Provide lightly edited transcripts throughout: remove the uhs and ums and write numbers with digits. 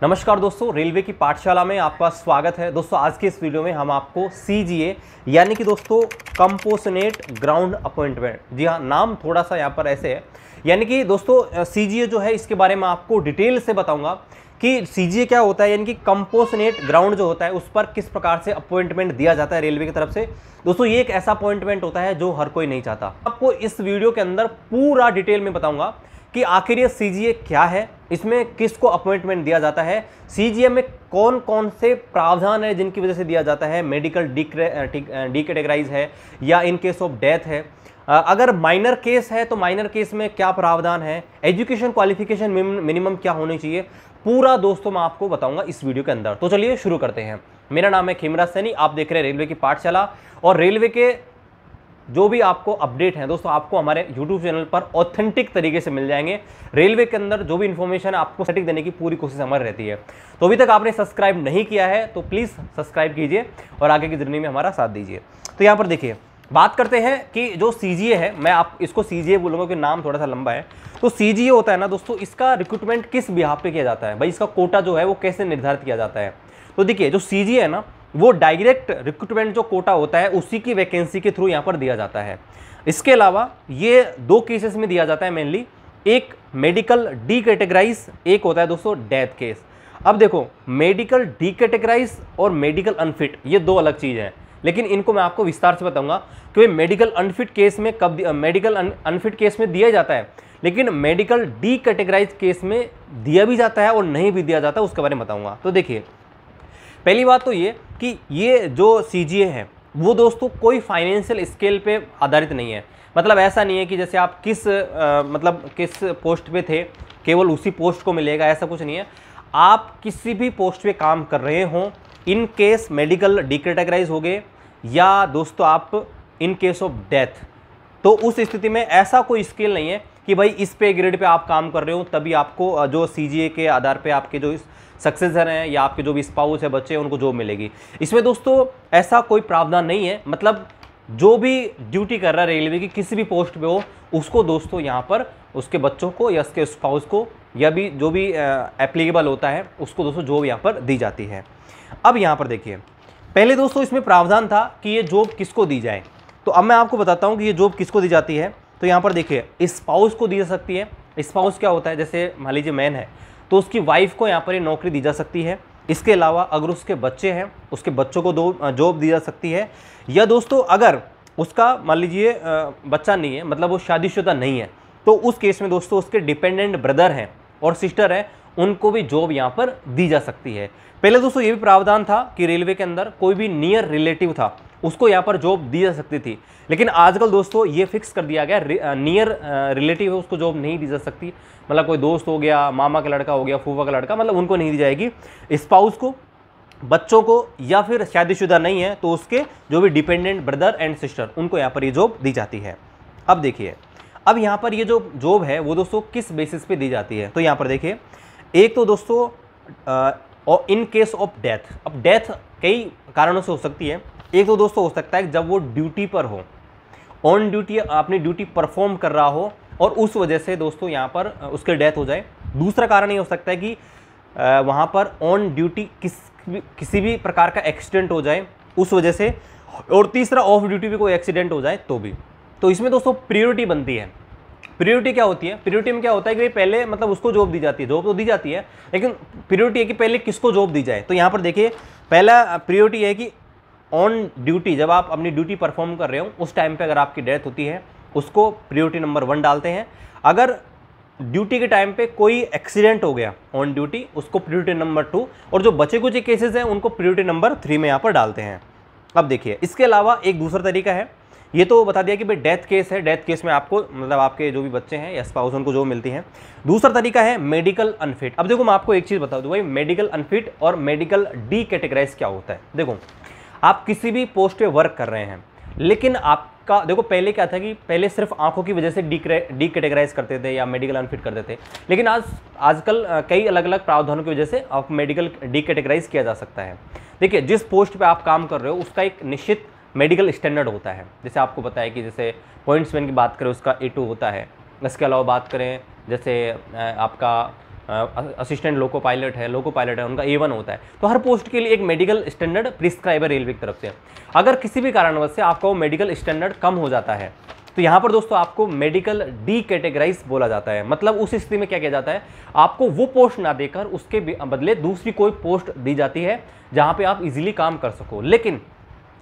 नमस्कार दोस्तों, रेलवे की पाठशाला में आपका स्वागत है। दोस्तों आज के इस वीडियो में हम आपको CGA यानी कि दोस्तों कंपोजिट ग्राउंड अपॉइंटमेंट, जी हाँ, नाम थोड़ा सा यहाँ पर ऐसे है, यानी कि दोस्तों CGA जो है इसके बारे में आपको डिटेल से बताऊंगा कि CGA क्या होता है, यानी कि कंपोजिट ग्राउंड जो होता है उस पर किस प्रकार से अपॉइंटमेंट दिया जाता है रेलवे की तरफ से। दोस्तों ये एक ऐसा अपॉइंटमेंट होता है जो हर कोई नहीं चाहता। आपको इस वीडियो के अंदर पूरा डिटेल में बताऊंगा कि आखिर ये CGA क्या है, इसमें किसको अपॉइंटमेंट दिया जाता है, CGA में कौन कौन से प्रावधान है जिनकी वजह से दिया जाता है, मेडिकल डी कैटेगराइज है या इन केस ऑफ डेथ है, अगर माइनर केस है तो माइनर केस में क्या प्रावधान है, एजुकेशन क्वालिफिकेशन मिनिमम क्या होनी चाहिए, पूरा दोस्तों मैं आपको बताऊंगा इस वीडियो के अंदर। तो चलिए शुरू करते हैं। मेरा नाम है खीमराज सैनी, आप देख रहे हैं रेलवे की पाठशाला, और रेलवे के जो भी आपको अपडेट है दोस्तों आपको हमारे YouTube चैनल पर ऑथेंटिक तरीके से मिल जाएंगे। रेलवे के अंदर जो भी इन्फॉर्मेशन है आपको सटीक देने की पूरी कोशिश हमारी रहती है। तो अभी तक आपने सब्सक्राइब नहीं किया है तो प्लीज़ सब्सक्राइब कीजिए और आगे की जर्नी में हमारा साथ दीजिए। तो यहाँ पर देखिए, बात करते हैं कि जो CGA है, मैं आप इसको CGA बोलूँगा कि नाम थोड़ा सा लंबा है। तो CGA होता है ना दोस्तों, इसका रिक्रूटमेंट किस बिहाफ पे किया जाता है, भाई इसका कोटा जो है वो कैसे निर्धारित किया जाता है। तो देखिए जो CGA है ना, वो डायरेक्ट रिक्रूटमेंट जो कोटा होता है उसी की वैकेंसी के थ्रू यहाँ पर दिया जाता है। इसके अलावा ये दो केसेस में दिया जाता है मेनली, एक मेडिकल डी कैटेगराइज, एक होता है दोस्तों डेथ केस। अब देखो, मेडिकल डी कैटेगराइज और मेडिकल अनफिट ये दो अलग चीज़ हैं, लेकिन इनको मैं आपको विस्तार से बताऊंगा कि मेडिकल अनफिट केस में कब मेडिकल अनफिट केस में दिया जाता है, लेकिन मेडिकल डी कैटेगराइज केस में दिया भी जाता है और नहीं भी दिया जाता है, उसके बारे में बताऊंगा। तो देखिए, पहली बात तो ये कि ये जो CGA है वो दोस्तों कोई फाइनेंशियल स्केल पे आधारित नहीं है। मतलब ऐसा नहीं है कि जैसे आप किस पोस्ट पे थे केवल उसी पोस्ट को मिलेगा, ऐसा कुछ नहीं है। आप किसी भी पोस्ट पे काम कर रहे हों, इन केस मेडिकल डिकैटेगराइज हो गए या दोस्तों आप इन केस ऑफ डेथ, तो उस स्थिति में ऐसा कोई स्केल नहीं है कि भाई इस पे ग्रेड पे आप काम कर रहे हो तभी आपको जो CGA के आधार पे आपके जो सक्सेसर हैं या आपके जो भी स्पाउस है, बच्चे हैं, उनको जॉब मिलेगी। इसमें दोस्तों ऐसा कोई प्रावधान नहीं है। मतलब जो भी ड्यूटी कर रहा है रेलवे की किसी भी पोस्ट पे हो, उसको दोस्तों यहाँ पर उसके बच्चों को या उसके स्पाउस को या भी जो भी एप्लीकेबल होता है उसको दोस्तों जॉब यहाँ पर दी जाती है। अब यहाँ पर देखिए, पहले दोस्तों इसमें प्रावधान था कि ये जॉब किसको दी जाए। तो अब मैं आपको बताता हूँ कि ये जॉब किसको दी जाती है। तो यहाँ पर देखिए, स्पाउस को दी जा सकती है। स्पाउस क्या होता है, जैसे मान लीजिए मैन है तो उसकी वाइफ को यहाँ पर ये नौकरी दी जा सकती है। इसके अलावा अगर उसके बच्चे हैं, उसके बच्चों को जॉब दी जा सकती है। या दोस्तों अगर उसका मान लीजिए बच्चा नहीं है, मतलब वो शादीशुदा नहीं है, तो उस केस में दोस्तों उसके डिपेंडेंट ब्रदर हैं और सिस्टर हैं, उनको भी जॉब यहाँ पर दी जा सकती है। पहले दोस्तों ये भी प्रावधान था कि रेलवे के अंदर कोई भी नियर रिलेटिव था उसको यहाँ पर जॉब दी जा सकती थी, लेकिन आजकल दोस्तों ये फिक्स कर दिया गया नियर रिलेटिव है उसको जॉब नहीं दी जा सकती। मतलब कोई दोस्त हो गया, मामा का लड़का हो गया, फूफा का लड़का, मतलब उनको नहीं दी जाएगी। स्पाउस को, बच्चों को, या फिर शादीशुदा नहीं है तो उसके जो भी डिपेंडेंट ब्रदर एंड सिस्टर, उनको यहाँ पर ये जॉब दी जाती है। अब देखिए, अब यहाँ पर ये जो जॉब है वो दोस्तों किस बेसिस पे दी जाती है। तो यहाँ पर देखिए, एक तो दोस्तों इन केस ऑफ डेथ। अब डेथ कई कारणों से हो सकती है। एक तो दोस्तों हो सकता है जब वो ड्यूटी पर हो, ऑन ड्यूटी अपनी ड्यूटी परफॉर्म कर रहा हो और उस वजह से दोस्तों यहाँ पर उसकी डेथ हो जाए। दूसरा कारण ये हो सकता है कि वहाँ पर ऑन ड्यूटी किसी भी प्रकार का एक्सीडेंट हो जाए उस वजह से, और तीसरा ऑफ ड्यूटी भी कोई एक्सीडेंट हो जाए तो भी। तो इसमें दोस्तों प्रियोरिटी बनती है। प्रियोरिटी क्या होती है, प्रियोरिटी में क्या होता है कि पहले मतलब उसको जॉब दी जाती है, जॉब तो दी जाती है, लेकिन प्रियोरिटी है कि पहले किसको जॉब दी जाए। तो यहाँ पर देखिए, पहला प्रियोरिटी है कि ऑन ड्यूटी, जब आप अपनी ड्यूटी परफॉर्म कर रहे हो उस टाइम पे अगर आपकी डेथ होती है उसको प्रियोरिटी नंबर 1 डालते हैं। अगर ड्यूटी के टाइम पे कोई एक्सीडेंट हो गया ऑन ड्यूटी, उसको प्रियोरिटी नंबर 2, और जो बचे कुछ केसेस हैं उनको प्रियोरिटी नंबर 3 में यहाँ पर डालते हैं। अब देखिए, इसके अलावा एक दूसरा तरीका है, ये तो बता दिया कि भाई डेथ केस है, डेथ केस में आपको मतलब आपके जो भी बच्चे हैं या स्पाउस उनको जो मिलती हैं। दूसरा तरीका है मेडिकल अनफिट। अब देखो, मैं आपको एक चीज़ बता दूं भाई, मेडिकल अनफिट और मेडिकल डी कैटेगराइज क्या होता है। देखो, आप किसी भी पोस्ट पे वर्क कर रहे हैं, लेकिन आपका देखो पहले क्या था कि पहले सिर्फ आंखों की वजह से डी कैटेगराइज करते थे या मेडिकल अनफिट करते थे, लेकिन आजकल कई अलग अलग प्रावधानों की वजह से आप मेडिकल डी कैटेगराइज किया जा सकता है। देखिए, जिस पोस्ट पे आप काम कर रहे हो उसका एक निश्चित मेडिकल स्टैंडर्ड होता है। जैसे आपको पता है कि जैसे पॉइंट्समैन की बात करें उसका A2 होता है। इसके अलावा बात करें जैसे आपका असिस्टेंट लोको पायलट है, उनका A1 होता है। तो हर पोस्ट के लिए एक मेडिकल स्टैंडर्ड प्रिस्क्राइब है रेलवे की तरफ से। अगर किसी भी कारणवश से आपका वो मेडिकल स्टैंडर्ड कम हो जाता है तो यहाँ पर दोस्तों आपको मेडिकल डी कैटेगराइज बोला जाता है। मतलब उस स्थिति में क्या किया जाता है, आपको वो पोस्ट ना देकर उसके बदले दूसरी कोई पोस्ट दी जाती है जहाँ पे आप इजीली काम कर सको। लेकिन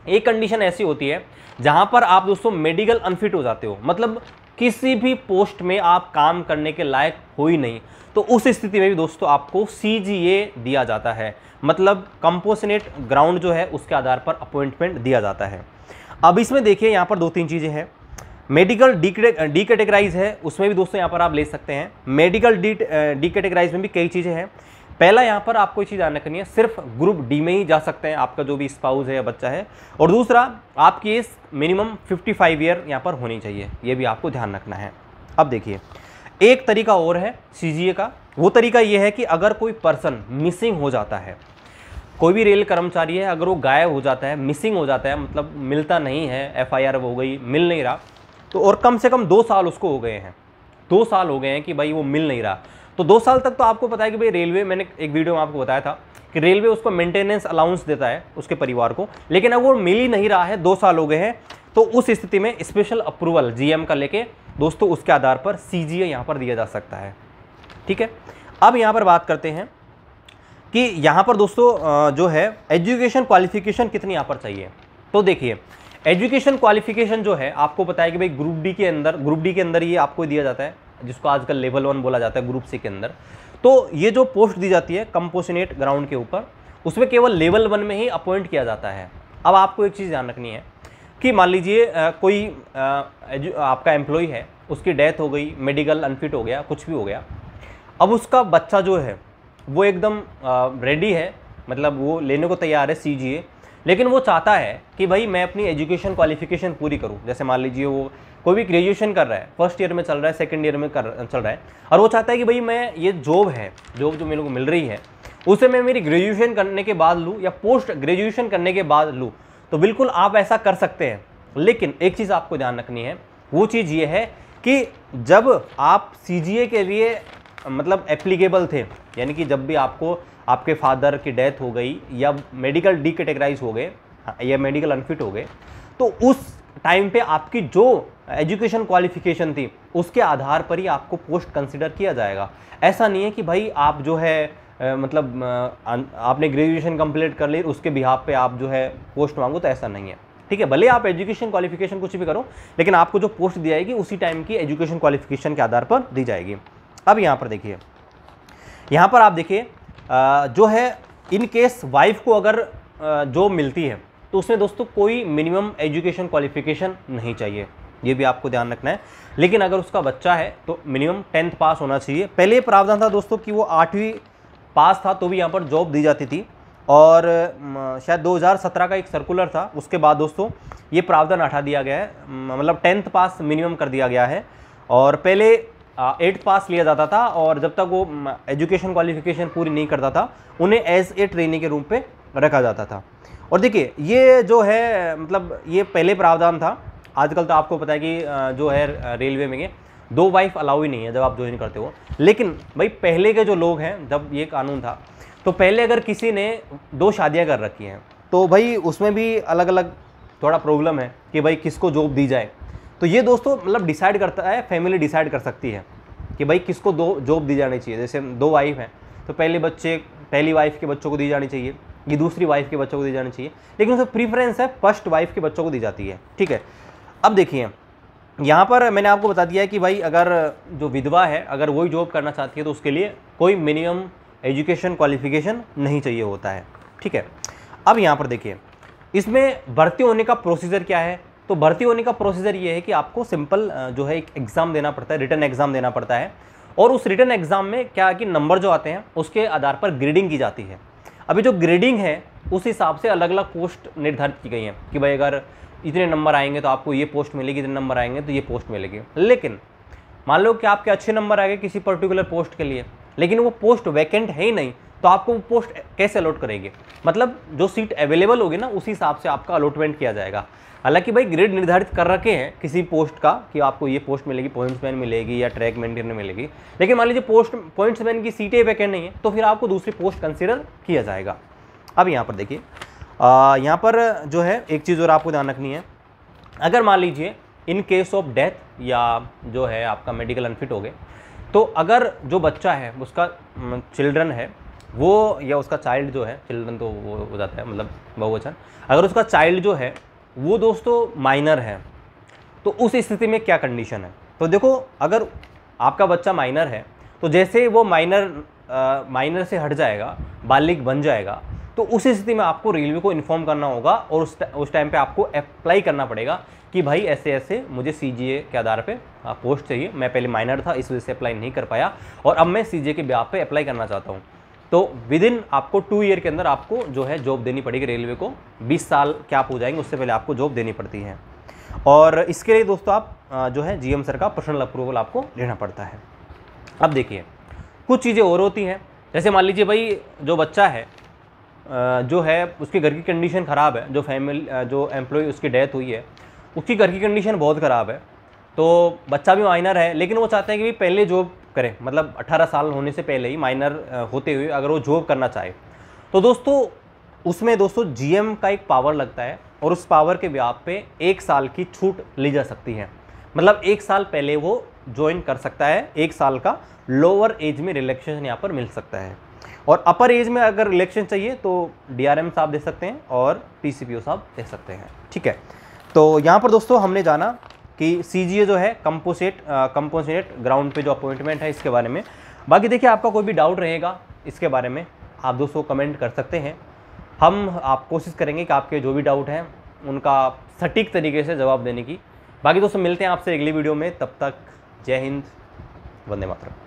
एक कंडीशन ऐसी होती है जहाँ पर आप दोस्तों मेडिकल अनफिट हो जाते हो, मतलब किसी भी पोस्ट में आप काम करने के लायक हो ही नहीं, तो उस स्थिति में भी दोस्तों आपको CGA दिया जाता है, मतलब कंपोजिट ग्राउंड जो है उसके आधार पर अपॉइंटमेंट दिया जाता है। अब इसमें देखिए यहाँ पर 2-3 चीज़ें हैं। मेडिकल डी कैटेगराइज है, उसमें भी दोस्तों यहाँ पर आप ले सकते हैं। मेडिकल डी कैटेगराइज में भी कई चीज़ें हैं। पहला यहाँ पर आपको ये चीज़ ध्यान रखनी है, सिर्फ ग्रुप डी में ही जा सकते हैं आपका जो भी स्पाउस है या बच्चा है। और दूसरा, आपकी एज मिनिमम 55 ईयर यहाँ पर होनी चाहिए, ये भी आपको ध्यान रखना है। अब देखिए एक तरीका और है CGA का, वो तरीका ये है कि अगर कोई पर्सन मिसिंग हो जाता है, कोई भी रेल कर्मचारी है, अगर वो गायब हो जाता है, मिसिंग हो जाता है, मतलब मिलता नहीं है, FIR हो गई, मिल नहीं रहा, तो और कम से कम 2 साल उसको हो गए हैं, 2 साल हो गए हैं कि भाई वो मिल नहीं रहा, तो 2 साल तक तो आपको पता है कि भाई रेलवे, मैंने एक वीडियो में आपको बताया था कि रेलवे उसको मेंटेनेंस अलाउंस देता है उसके परिवार को। लेकिन अब वो मिल ही नहीं रहा है, 2 साल हो गए हैं, तो उस स्थिति में स्पेशल अप्रूवल GM का लेके दोस्तों उसके आधार पर CGA यहाँ पर दिया जा सकता है। ठीक है, अब यहाँ पर बात करते हैं कि यहाँ पर दोस्तों जो है एजुकेशन क्वालिफिकेशन कितनी यहाँ पर चाहिए। तो देखिए एजुकेशन क्वालिफिकेशन जो है आपको पता है कि भाई ग्रुप डी के अंदर ये आपको दिया जाता है, जिसको आजकल लेवल 1 बोला जाता है ग्रुप C के अंदर। तो ये जो पोस्ट दी जाती है कंपोजिट ग्राउंड के ऊपर, उसमें केवल लेवल 1 में ही अपॉइंट किया जाता है। अब आपको एक चीज़ ध्यान रखनी है कि मान लीजिए कोई आपका एम्प्लॉय है, उसकी डेथ हो गई, मेडिकल अनफिट हो गया, कुछ भी हो गया, अब उसका बच्चा जो है वो एकदम रेडी है, मतलब वो लेने को तैयार है CGA, लेकिन वो चाहता है कि भाई मैं अपनी एजुकेशन क्वालिफिकेशन पूरी करूं। जैसे मान लीजिए वो कोई भी ग्रेजुएशन कर रहा है, फर्स्ट ईयर में चल रहा है, सेकंड ईयर में चल रहा है, और वो चाहता है कि भाई मैं ये जॉब जो मेरे को मिल रही है उसे मैं मेरी ग्रेजुएशन करने के बाद लूँ या पोस्ट ग्रेजुएशन करने के बाद लूँ, तो बिल्कुल आप ऐसा कर सकते हैं। लेकिन एक चीज़ आपको ध्यान रखनी है, वो चीज़ ये है कि जब आप CGA के लिए मतलब एप्लीकेबल थे, यानी कि जब भी आपको आपके फादर की डेथ हो गई या मेडिकल डी कैटेगराइज हो गए या मेडिकल अनफिट हो गए, तो उस टाइम पे आपकी जो एजुकेशन क्वालिफिकेशन थी उसके आधार पर ही आपको पोस्ट कंसिडर किया जाएगा। ऐसा नहीं है कि भाई आप जो है मतलब आपने ग्रेजुएशन कंप्लीट कर ली, उसके बिहाफ पे आप जो है पोस्ट मांगो, तो ऐसा नहीं है। ठीक है, भले आप एजुकेशन क्वालिफिकेशन कुछ भी करो, लेकिन आपको जो पोस्ट दी जाएगी उसी टाइम की एजुकेशन क्वालिफिकेशन के आधार पर दी जाएगी। अब यहाँ पर देखिए, यहाँ पर आप देखिए जो है इन केस वाइफ को अगर जॉब मिलती है तो उसमें दोस्तों कोई मिनिमम एजुकेशन क्वालिफिकेशन नहीं चाहिए, ये भी आपको ध्यान रखना है। लेकिन अगर उसका बच्चा है तो मिनिमम 10th पास होना चाहिए। पहले प्रावधान था दोस्तों कि वो 8वीं पास था तो भी यहाँ पर जॉब दी जाती थी, और शायद 2017 का एक सर्कुलर था, उसके बाद दोस्तों ये प्रावधान हटा दिया गया है, मतलब 10th पास मिनिमम कर दिया गया है। और पहले 8th पास लिया जाता था, और जब तक वो एजुकेशन क्वालिफिकेशन पूरी नहीं करता था उन्हें एज ए ट्रेनी के रूप पे रखा जाता था। और देखिए ये जो है मतलब ये पहले प्रावधान था, आजकल तो आपको पता है कि जो है रेलवे में 2 वाइफ अलाउ ही नहीं है जब आप ज्वाइन करते हो। लेकिन भाई पहले के जो लोग हैं, जब ये कानून था तो पहले अगर किसी ने 2 शादियां कर रखी हैं तो भाई उसमें भी अलग अलग थोड़ा प्रॉब्लम है कि भाई किसको जॉब दी जाए। तो ये दोस्तों मतलब डिसाइड करता है, फैमिली डिसाइड कर सकती है कि भाई किसको 2 जॉब दी जानी चाहिए। जैसे 2 वाइफ हैं तो पहली वाइफ के बच्चों को दी जानी चाहिए, ये दूसरी वाइफ के बच्चों को दी जानी चाहिए, लेकिन उसमें प्रीफरेंस है फर्स्ट वाइफ के बच्चों को दी जाती है। ठीक है, अब देखिए यहाँ पर मैंने आपको बता दिया है कि भाई अगर जो विधवा है अगर वही जॉब करना चाहती है तो उसके लिए कोई मिनिमम एजुकेशन क्वालिफिकेशन नहीं चाहिए होता है। ठीक है, अब यहाँ पर देखिए इसमें भर्ती होने का प्रोसीजर क्या है। तो भर्ती होने का प्रोसीजर ये है कि आपको सिंपल जो है एक एग्ज़ाम देना पड़ता है, रिटन एग्ज़ाम देना पड़ता है, और उस रिटन एग्ज़ाम में क्या है कि नंबर जो आते हैं उसके आधार पर ग्रेडिंग की जाती है। अभी जो ग्रेडिंग है उस हिसाब से अलग अलग पोस्ट निर्धारित की गई हैं कि भाई अगर इतने नंबर आएंगे तो आपको ये पोस्ट मिलेगी, इतने नंबर आएंगे तो ये पोस्ट मिलेगी। लेकिन मान लो कि आपके अच्छे नंबर आ गए किसी पर्टिकुलर पोस्ट के लिए, लेकिन वो पोस्ट वैकेंट है ही नहीं, तो आपको वो पोस्ट कैसे अलॉट करेंगे, मतलब जो सीट अवेलेबल होगी ना उसी हिसाब से आपका अलॉटमेंट किया जाएगा। हालांकि भाई ग्रेड निर्धारित कर रखे हैं किसी पोस्ट का कि आपको ये पोस्ट मिलेगी, पॉइंट्समैन मिलेगी या ट्रैक मेंटेनर मिलेगी, लेकिन मान लीजिए पोस्ट पॉइंट्समैन की सीटें वैकेंट नहीं है तो फिर आपको दूसरी पोस्ट कंसिडर किया जाएगा। अब यहाँ पर देखिए, यहाँ पर जो है एक चीज़ और आपको ध्यान रखनी है, अगर मान लीजिए इन केस ऑफ डेथ या जो है आपका मेडिकल अनफिट हो गए, तो अगर जो बच्चा है उसका चिल्ड्रन है वो, या उसका चाइल्ड जो है, चिल्ड्रन तो वो हो जाता है मतलब बहुवचन, अगर उसका चाइल्ड जो है वो दोस्तों माइनर है, तो उस स्थिति में क्या कंडीशन है। तो देखो, अगर आपका बच्चा माइनर है तो जैसे वो माइनर से हट जाएगा, बालिग बन जाएगा, तो उस स्थिति में आपको रेलवे को इन्फॉर्म करना होगा और उस टाइम पे आपको अप्लाई करना पड़ेगा कि भाई ऐसे ऐसे मुझे CGA के आधार पे पोस्ट चाहिए, मैं पहले माइनर था इस वजह से अप्लाई नहीं कर पाया और अब मैं CGA के ब्याह पे अप्लाई करना चाहता हूँ। तो विद इन आपको 2 ईयर के अंदर आपको जो है जॉब देनी पड़ेगी रेलवे को, 20 साल क्या आप हो जाएंगे उससे पहले आपको जॉब देनी पड़ती है। और इसके लिए दोस्तों आप जो है GM सर का पर्सनल अप्रूवल आपको लेना पड़ता है। अब देखिए कुछ चीज़ें और होती हैं, जैसे मान लीजिए भाई जो बच्चा है जो है उसके घर की कंडीशन ख़राब है, जो एम्प्लॉय उसकी डेथ हुई है उसकी घर की कंडीशन बहुत ख़राब है, तो बच्चा भी माइनर है लेकिन वो चाहते हैं कि पहले जॉब करें, मतलब 18 साल होने से पहले ही माइनर होते हुए अगर वो जॉब करना चाहे, तो दोस्तों उसमें दोस्तों GM का एक पावर लगता है और उस पावर के ब्याह पे 1 साल की छूट ली जा सकती है, मतलब 1 साल पहले वो ज्वाइन कर सकता है, 1 साल का लोअर एज में रिलैक्सेशन यहाँ पर मिल सकता है। और अपर एज में अगर रिलैक्सेशन चाहिए तो DRM साहब दे सकते हैं और TCPO साहब दे सकते हैं, ठीक है। तो यहाँ पर दोस्तों हमने जाना कि CGA जो है कंपोजिट ग्राउंड पे जो अपॉइंटमेंट है इसके बारे में। बाकी देखिए आपका कोई भी डाउट रहेगा इसके बारे में आप दोस्तों कमेंट कर सकते हैं, हम आप कोशिश करेंगे कि आपके जो भी डाउट हैं उनका सटीक तरीके से जवाब देने की। बाकी दोस्तों मिलते हैं आपसे अगली वीडियो में, तब तक जय हिंद, वंदे मातरम।